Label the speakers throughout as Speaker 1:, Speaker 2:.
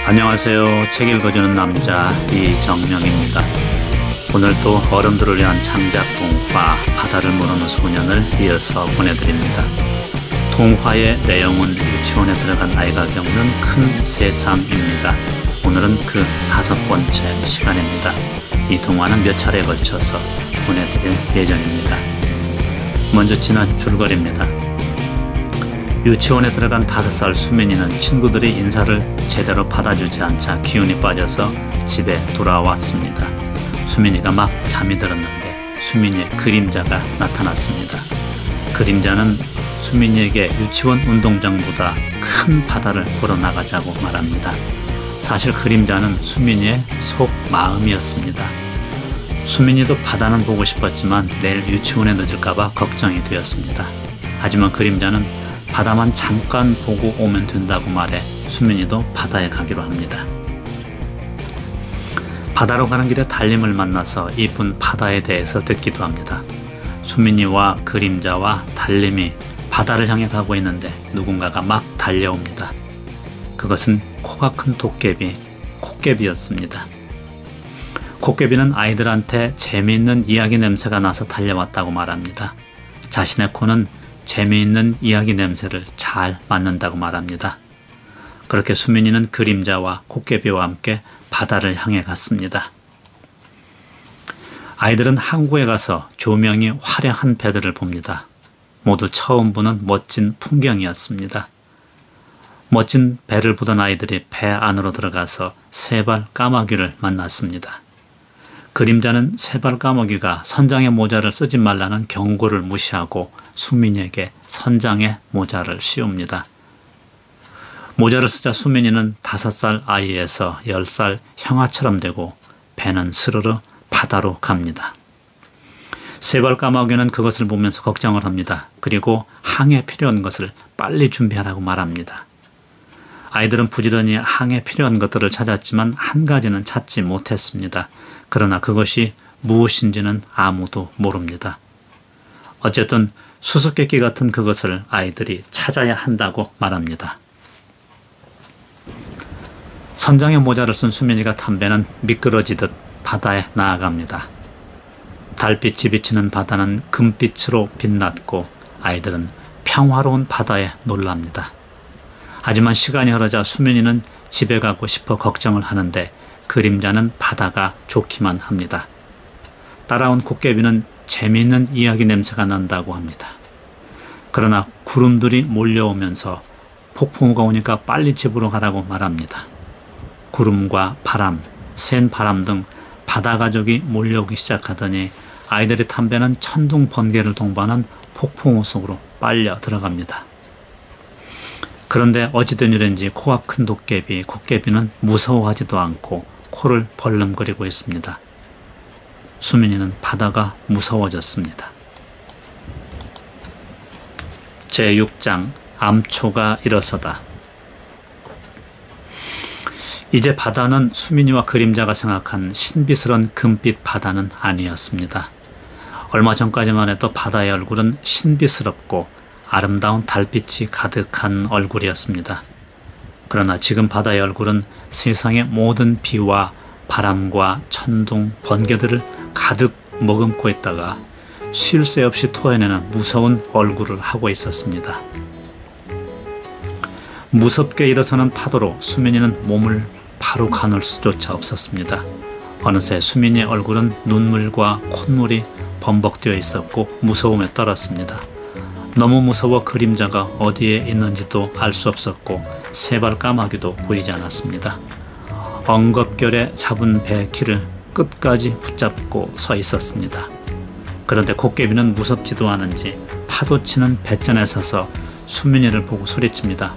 Speaker 1: 안녕하세요. 책 읽어주는 남자 이정명입니다. 오늘도 어른들을 위한 창작 동화 바다를 모르는 소년을 이어서 보내드립니다. 동화의 내용은 유치원에 들어간 아이가 겪는 큰 세상입니다. 오늘은 그 5번째 시간입니다. 이 동화는 몇 차례에 걸쳐서 보내드릴 예정입니다. 먼저 지난 줄거리입니다. 유치원에 들어간 5살 수민이는 친구들이 인사를 제대로 받아주지 않자 기운이 빠져서 집에 돌아왔습니다. 수민이가 막 잠이 들었는데 수민이의 그림자가 나타났습니다. 그림자는 수민이에게 유치원 운동장보다 큰 바다를 보러 나가자고 말합니다. 사실 그림자는 수민이의 속마음이었습니다. 수민이도 바다는 보고 싶었지만 내일 유치원에 늦을까봐 걱정이 되었습니다. 하지만 그림자는 바다만 잠깐 보고 오면 된다고 말해 수민이도 바다에 가기로 합니다. 바다로 가는 길에 달님을 만나서 이쁜 바다에 대해서 듣기도 합니다. 수민이와 그림자와 달님이 바다를 향해 가고 있는데 누군가가 막 달려옵니다. 그것은 코가 큰 도깨비, 코깨비였습니다. 코깨비는 아이들한테 재미있는 이야기 냄새가 나서 달려왔다고 말합니다. 자신의 코는 재미있는 이야기 냄새를 잘 맡는다고 말합니다. 그렇게 수민이는 그림자와 코깨비와 함께 바다를 향해 갔습니다. 아이들은 항구에 가서 조명이 화려한 배들을 봅니다. 모두 처음 보는 멋진 풍경이었습니다. 멋진 배를 보던 아이들이 배 안으로 들어가서 세발 까마귀를 만났습니다. 그림자는 세발 까마귀가 선장의 모자를 쓰지 말라는 경고를 무시하고 수민이에게 선장의 모자를 씌웁니다. 모자를 쓰자 수민이는 5살 아이에서 10살 형아처럼 되고 배는 스르르 바다로 갑니다. 세발 까마귀는 그것을 보면서 걱정을 합니다. 그리고 항해에 필요한 것을 빨리 준비하라고 말합니다. 아이들은 부지런히 항해에 필요한 것들을 찾았지만 한 가지는 찾지 못했습니다. 그러나 그것이 무엇인지는 아무도 모릅니다. 어쨌든 수수께끼 같은 그것을 아이들이 찾아야 한다고 말합니다. 선장의 모자를 쓴 수민이가 탄 배는 미끄러지듯 바다에 나아갑니다. 달빛이 비치는 바다는 금빛으로 빛났고 아이들은 평화로운 바다에 놀랍니다. 하지만 시간이 흐르자 수민이는 집에 가고 싶어 걱정을 하는데 그림자는 바다가 좋기만 합니다. 따라온 코깨비는 재미있는 이야기 냄새가 난다고 합니다. 그러나 구름들이 몰려오면서 폭풍우가 오니까 빨리 집으로 가라고 말합니다. 구름과 바람, 센 바람 등 바다 가족이 몰려오기 시작하더니 아이들이 탄 배는 천둥 번개를 동반한 폭풍우 속으로 빨려 들어갑니다. 그런데 어찌된 일인지 코가 큰 도깨비, 코깨비는 무서워하지도 않고 코를 벌름거리고 있습니다. 수민이는 바다가 무서워졌습니다. 제6장 암초가 일어서다. 이제 바다는 수민이와 그림자가 생각한 신비스런 금빛 바다는 아니었습니다. 얼마 전까지만 해도 바다의 얼굴은 신비스럽고 아름다운 달빛이 가득한 얼굴이었습니다. 그러나 지금 바다의 얼굴은 세상의 모든 비와 바람과 천둥, 번개들을 가득 머금고 있다가 쉴 새 없이 토해내는 무서운 얼굴을 하고 있었습니다. 무섭게 일어서는 파도로 수민이는 몸을 바로 가눌 수조차 없었습니다. 어느새 수민이의 얼굴은 눈물과 콧물이 범벅되어 있었고 무서움에 떨었습니다. 너무 무서워 그림자가 어디에 있는지도 알 수 없었고 세발 까마귀도 보이지 않았습니다. 엉겁결에 잡은 배의 키를 끝까지 붙잡고 서 있었습니다. 그런데 코깨비는 무섭지도 않은지 파도치는 배전에 서서 수민이를 보고 소리칩니다.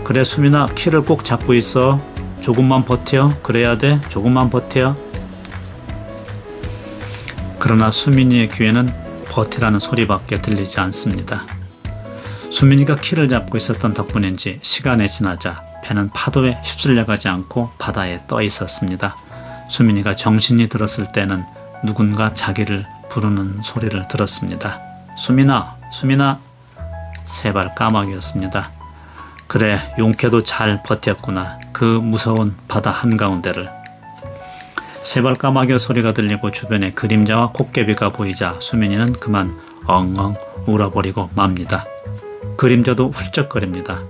Speaker 1: 그래 수민아, 키를 꼭 잡고 있어. 조금만 버텨. 그래야 돼. 조금만 버텨. 그러나 수민이의 귀에는 버티라는 소리밖에 들리지 않습니다. 수민이가 키를 잡고 있었던 덕분인지 시간이 지나자 배는 파도에 휩쓸려가지 않고 바다에 떠 있었습니다. 수민이가 정신이 들었을 때는 누군가 자기를 부르는 소리를 들었습니다. 수민아, 수민아. 세발 까마귀였습니다. 그래, 용케도 잘 버텼구나. 그 무서운 바다 한가운데를. 세발 까마귀 소리가 들리고 주변에 그림자와 콧개비가 보이자 수민이는 그만 엉엉 울어버리고 맙니다. 그림자도 훌쩍거립니다.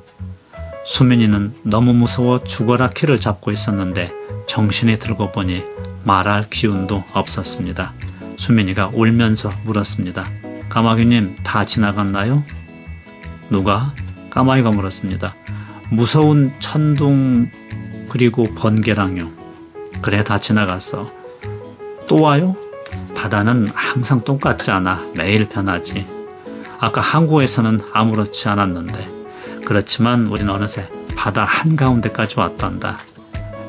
Speaker 1: 수민이는 너무 무서워 죽어라 키를 잡고 있었는데 정신이 들고 보니 말할 기운도 없었습니다. 수민이가 울면서 물었습니다. 까마귀님 다 지나갔나요? 누가? 까마귀가 물었습니다. 무서운 천둥 그리고 번개랑요. 그래, 다 지나갔어. 또 와요? 바다는 항상 똑같지 않아. 매일 변하지. 아까 항구에서는 아무렇지 않았는데. 그렇지만 우린 어느새 바다 한가운데까지 왔단다.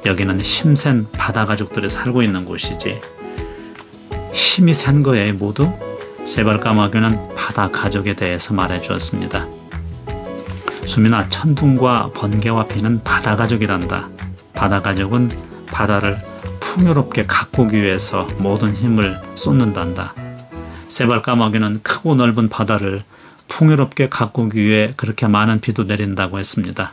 Speaker 1: 여기는 힘센 바다 가족들이 살고 있는 곳이지. 힘이 센 거예요, 모두? 세발 까마귀는 바다 가족에 대해서 말해 주었습니다. 수민아, 천둥과 번개와 비는 바다 가족이란다. 바다 가족은 바다를 풍요롭게 가꾸기 위해서 모든 힘을 쏟는단다. 세발 까마귀는 크고 넓은 바다를 풍요롭게 가꾸기 위해 그렇게 많은 비도 내린다고 했습니다.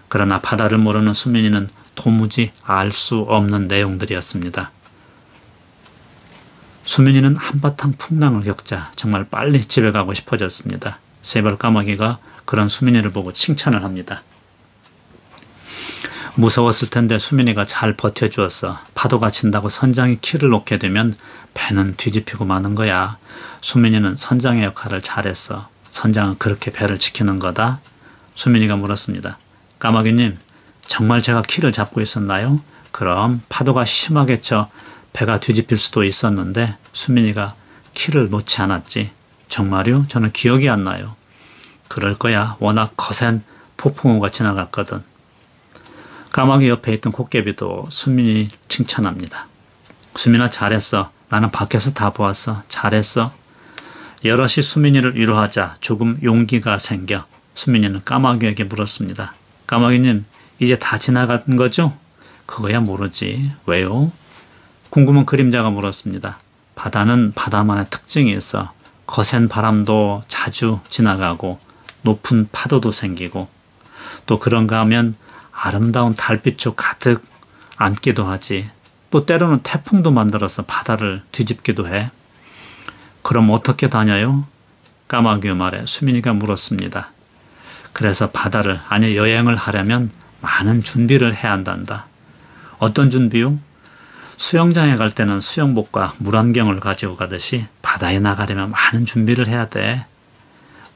Speaker 1: 그러나 바다를 모르는 수민이는 도무지 알 수 없는 내용들이었습니다. 수민이는 한바탕 풍랑을 겪자 정말 빨리 집에 가고 싶어졌습니다. 세발 까마귀가 그런 수민이를 보고 칭찬을 합니다. 무서웠을 텐데 수민이가 잘 버텨주었어. 파도가 친다고 선장이 키를 놓게 되면 배는 뒤집히고 마는 거야. 수민이는 선장의 역할을 잘했어. 선장은 그렇게 배를 지키는 거다. 수민이가 물었습니다. 까마귀님, 정말 제가 키를 잡고 있었나요? 그럼 파도가 심하게 쳐 배가 뒤집힐 수도 있었는데 수민이가 키를 놓지 않았지. 정말요? 저는 기억이 안 나요. 그럴 거야. 워낙 거센 폭풍우가 지나갔거든. 까마귀 옆에 있던 콧개비도 수민이 칭찬합니다. 수민아, 잘했어. 나는 밖에서 다 보았어. 잘했어. 여럿이 수민이를 위로하자 조금 용기가 생겨 수민이는 까마귀에게 물었습니다. 까마귀님, 이제 다 지나간 거죠? 그거야 모르지. 왜요? 궁금한 그림자가 물었습니다. 바다는 바다만의 특징이 있어. 거센 바람도 자주 지나가고 높은 파도도 생기고 또 그런가 하면 아름다운 달빛도 가득 안기도 하지. 또 때로는 태풍도 만들어서 바다를 뒤집기도 해. 그럼 어떻게 다녀요? 까마귀 말에 수민이가 물었습니다. 그래서 바다를, 아니 여행을 하려면 많은 준비를 해야 한단다. 어떤 준비요? 수영장에 갈 때는 수영복과 물안경을 가지고 가듯이 바다에 나가려면 많은 준비를 해야 돼.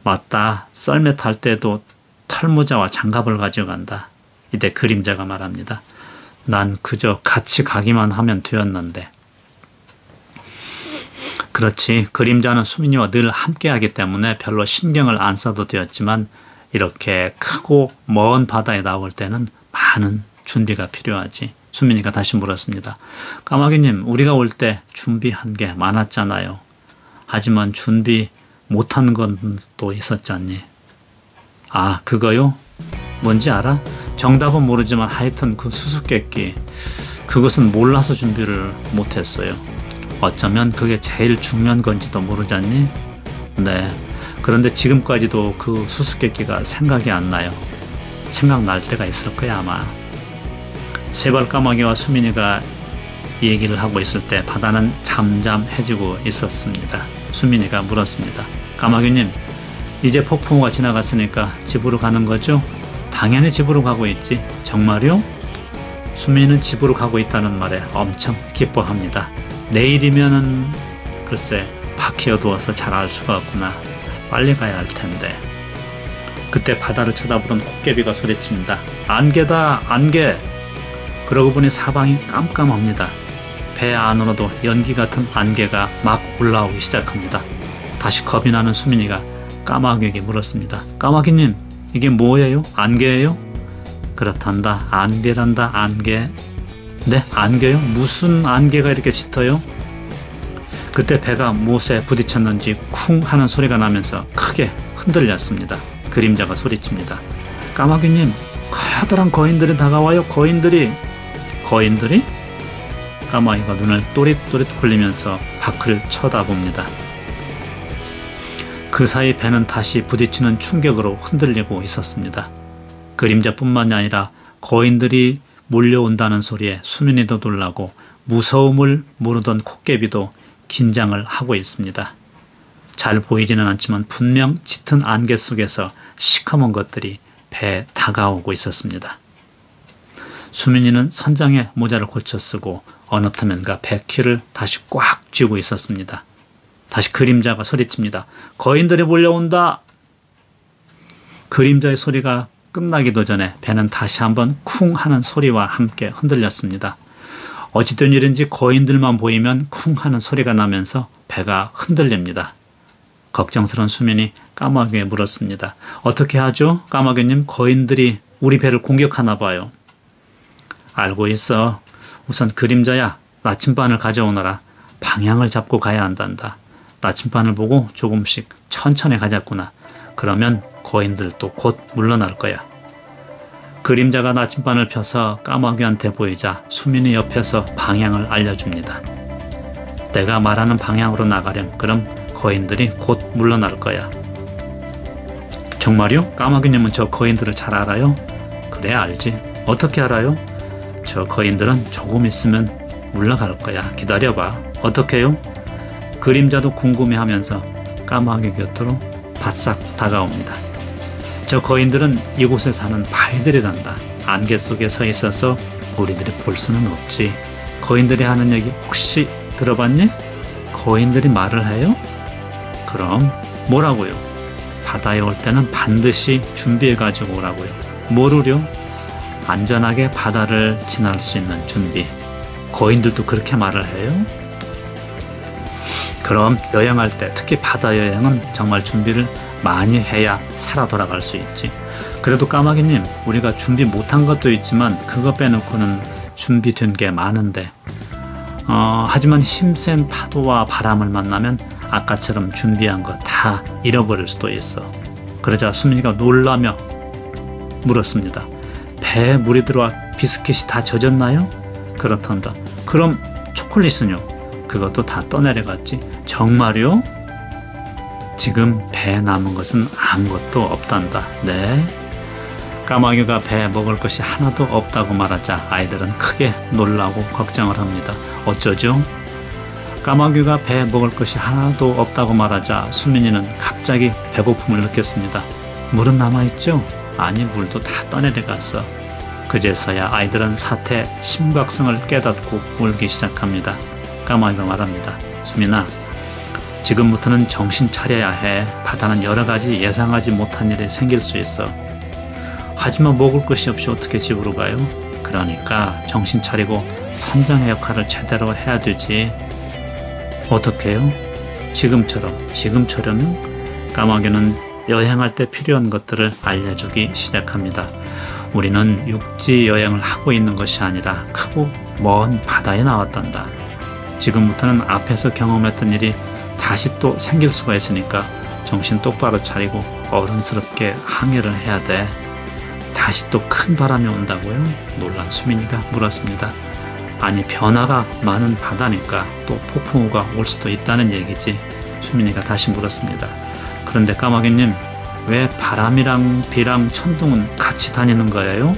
Speaker 1: 맞다. 썰매 탈 때도 털모자와 장갑을 가지고 간다. 이때 그림자가 말합니다. 난 그저 같이 가기만 하면 되었는데. 그렇지. 그림자는 수민이와 늘 함께하기 때문에 별로 신경을 안 써도 되었지만 이렇게 크고 먼 바다에 나올 때는 많은 준비가 필요하지. 수민이가 다시 물었습니다. 까마귀님, 우리가 올 때 준비한 게 많았잖아요. 하지만 준비 못한 건 또 있었지 않니? 아, 그거요? 뭔지 알아? 정답은 모르지만 하여튼 그 수수께끼, 그것은 몰라서 준비를 못했어요. 어쩌면 그게 제일 중요한 건지도 모르잖니? 네. 그런데 지금까지도 그 수수께끼가 생각이 안 나요. 생각날 때가 있을 거야 아마. 세발 까마귀와 수민이가 얘기를 하고 있을 때 바다는 잠잠해지고 있었습니다. 수민이가 물었습니다. 까마귀님, 이제 폭풍우가 지나갔으니까 집으로 가는 거죠? 당연히 집으로 가고 있지. 정말요? 수민이는 집으로 가고 있다는 말에 엄청 기뻐합니다. 내일이면은 글쎄 밖이 어두워서 잘 알 수가 없구나. 빨리 가야 할 텐데. 그때 바다를 쳐다보던 콧개비가 소리칩니다. 안개다, 안개. 그러고 보니 사방이 깜깜합니다. 배 안으로도 연기 같은 안개가 막 올라오기 시작합니다. 다시 겁이 나는 수민이가 까마귀에게 물었습니다. 까마귀님, 이게 뭐예요? 안개예요? 그렇단다. 안개란다. 안개. 네? 안개요? 무슨 안개가 이렇게 짙어요? 그때 배가 무엇에 부딪혔는지 쿵 하는 소리가 나면서 크게 흔들렸습니다. 그림자가 소리칩니다. 까마귀님, 커다란 거인들이 다가와요. 거인들이. 거인들이? 까마귀가 눈을 또릿또릿 굴리면서 밖을 쳐다봅니다. 그 사이 배는 다시 부딪히는 충격으로 흔들리고 있었습니다. 그림자뿐만이 아니라 거인들이 몰려온다는 소리에 수민이도 놀라고 무서움을 모르던 콧개비도 긴장을 하고 있습니다. 잘 보이지는 않지만 분명 짙은 안개 속에서 시커먼 것들이 배에 다가오고 있었습니다. 수민이는 선장에 모자를 고쳐 쓰고 어느 틈엔가 배키를 다시 꽉 쥐고 있었습니다. 다시 그림자가 소리칩니다. 거인들이 몰려온다! 그림자의 소리가 끝나기도 전에 배는 다시 한번 쿵 하는 소리와 함께 흔들렸습니다. 어찌된 일인지 거인들만 보이면 쿵 하는 소리가 나면서 배가 흔들립니다. 걱정스러운 수민이 까마귀에 물었습니다. 어떻게 하죠? 까마귀님, 거인들이 우리 배를 공격하나 봐요. 알고 있어. 우선 그림자야, 나침반을 가져오너라. 방향을 잡고 가야 한단다. 나침반을 보고 조금씩 천천히 가자꾸나. 그러면 거인들도 곧 물러날 거야. 그림자가 나침반을 펴서 까마귀한테 보이자 수민이 옆에서 방향을 알려줍니다. 내가 말하는 방향으로 나가렴. 그럼 거인들이 곧 물러날 거야. 정말요? 까마귀님은 저 거인들을 잘 알아요? 그래, 알지. 어떻게 알아요? 저 거인들은 조금 있으면 물러갈 거야. 기다려봐. 어떻게요? 그림자도 궁금해하면서 까마귀 곁으로 바싹 다가옵니다. 저 거인들은 이곳에 사는 바위들이란다. 안개 속에 서 있어서 우리들이 볼 수는 없지. 거인들이 하는 얘기 혹시 들어봤니? 거인들이 말을 해요? 그럼 뭐라고요? 바다에 올 때는 반드시 준비해가지고 오라고요. 뭐를요? 안전하게 바다를 지날 수 있는 준비. 거인들도 그렇게 말을 해요? 그럼 여행할 때, 특히 바다 여행은 정말 준비를 많이 해야 살아 돌아갈 수 있지. 그래도 까마귀님, 우리가 준비 못한 것도 있지만 그거 빼놓고는 준비된 게 많은데 하지만 힘센 파도와 바람을 만나면 아까처럼 준비한 거 다 잃어버릴 수도 있어. 그러자 수민이가 놀라며 물었습니다. 배에 물이 들어와 비스킷이 다 젖었나요? 그렇단다. 그럼 초콜릿은요? 그것도 다 떠내려갔지. 정말요? 지금 배에 남은 것은 아무것도 없단다. 네? 까마귀가 배에 먹을 것이 하나도 없다고 말하자 아이들은 크게 놀라고 걱정을 합니다. 어쩌죠? 까마귀가 배에 먹을 것이 하나도 없다고 말하자 수민이는 갑자기 배고픔을 느꼈습니다. 물은 남아있죠? 아니, 물도 다 떠내려갔어. 그제서야 아이들은 사태의 심각성을 깨닫고 울기 시작합니다. 까마귀가 말합니다. 수민아, 지금부터는 정신 차려야 해. 바다는 여러 가지 예상하지 못한 일이 생길 수 있어. 하지만 먹을 것이 없이 어떻게 집으로 가요? 그러니까 정신 차리고 선장의 역할을 제대로 해야 되지. 어떻게 해요? 지금처럼요? 까마귀는 여행할 때 필요한 것들을 알려주기 시작합니다. 우리는 육지 여행을 하고 있는 것이 아니라 크고 먼 바다에 나왔단다. 지금부터는 앞에서 경험했던 일이 다시 또 생길 수가 있으니까 정신 똑바로 차리고 어른스럽게 항해를 해야 돼. 다시 또 큰 바람이 온다고요? 놀란 수민이가 물었습니다. 아니, 변화가 많은 바다니까 또 폭풍우가 올 수도 있다는 얘기지. 수민이가 다시 물었습니다. 그런데 까마귀님, 왜 바람이랑 비랑 천둥은 같이 다니는 거예요?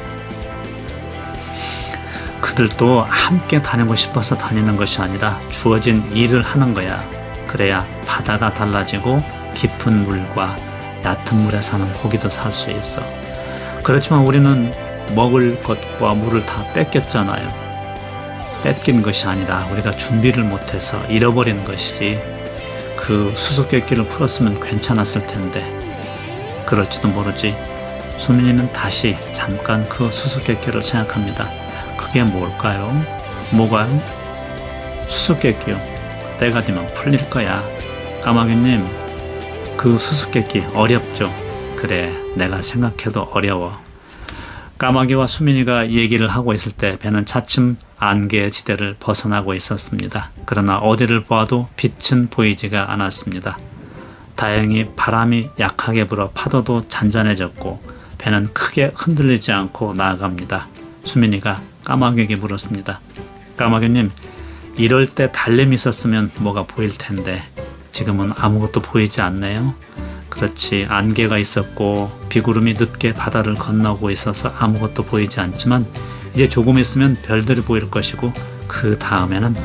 Speaker 1: 그들도 함께 다니고 싶어서 다니는 것이 아니라 주어진 일을 하는 거야. 그래야 바다가 달라지고 깊은 물과 얕은 물에 사는 고기도 살 수 있어. 그렇지만 우리는 먹을 것과 물을 다 뺏겼잖아요. 뺏긴 것이 아니라 우리가 준비를 못해서 잃어버린 것이지. 그 수수께끼를 풀었으면 괜찮았을 텐데. 그럴지도 모르지. 수민이는 다시 잠깐 그 수수께끼를 생각합니다. 그게 뭘까요? 뭐가요? 수수께끼요. 때가 되면 풀릴 거야. 까마귀님, 그 수수께끼 어렵죠? 그래, 내가 생각해도 어려워. 까마귀와 수민이가 얘기를 하고 있을 때 배는 차츰 안개 지대를 벗어나고 있었습니다. 그러나 어디를 보아도 빛은 보이지가 않았습니다. 다행히 바람이 약하게 불어 파도도 잔잔해졌고 배는 크게 흔들리지 않고 나아갑니다. 수민이가 까마귀에게 물었습니다. 까마귀님, 이럴 때 달램이 있었으면 뭐가 보일 텐데 지금은 아무것도 보이지 않네요. 그렇지, 안개가 있었고 비구름이 늦게 바다를 건너고 있어서 아무것도 보이지 않지만 이제 조금 있으면 별들이 보일 것이고 그 다음에는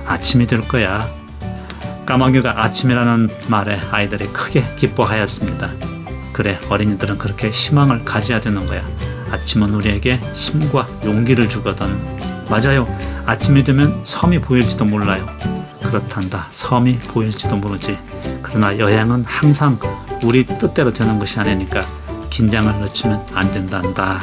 Speaker 1: 아침이 될 거야. 까마귀가 아침이라는 말에 아이들이 크게 기뻐하였습니다. 그래, 어린이들은 그렇게 희망을 가져야 되는 거야. 아침은 우리에게 힘과 용기를 주거든. 맞아요. 아침이 되면 섬이 보일지도 몰라요. 그렇단다. 섬이 보일지도 모르지. 그러나 여행은 항상 우리 뜻대로 되는 것이 아니니까 긴장을 늦추면 안 된단다.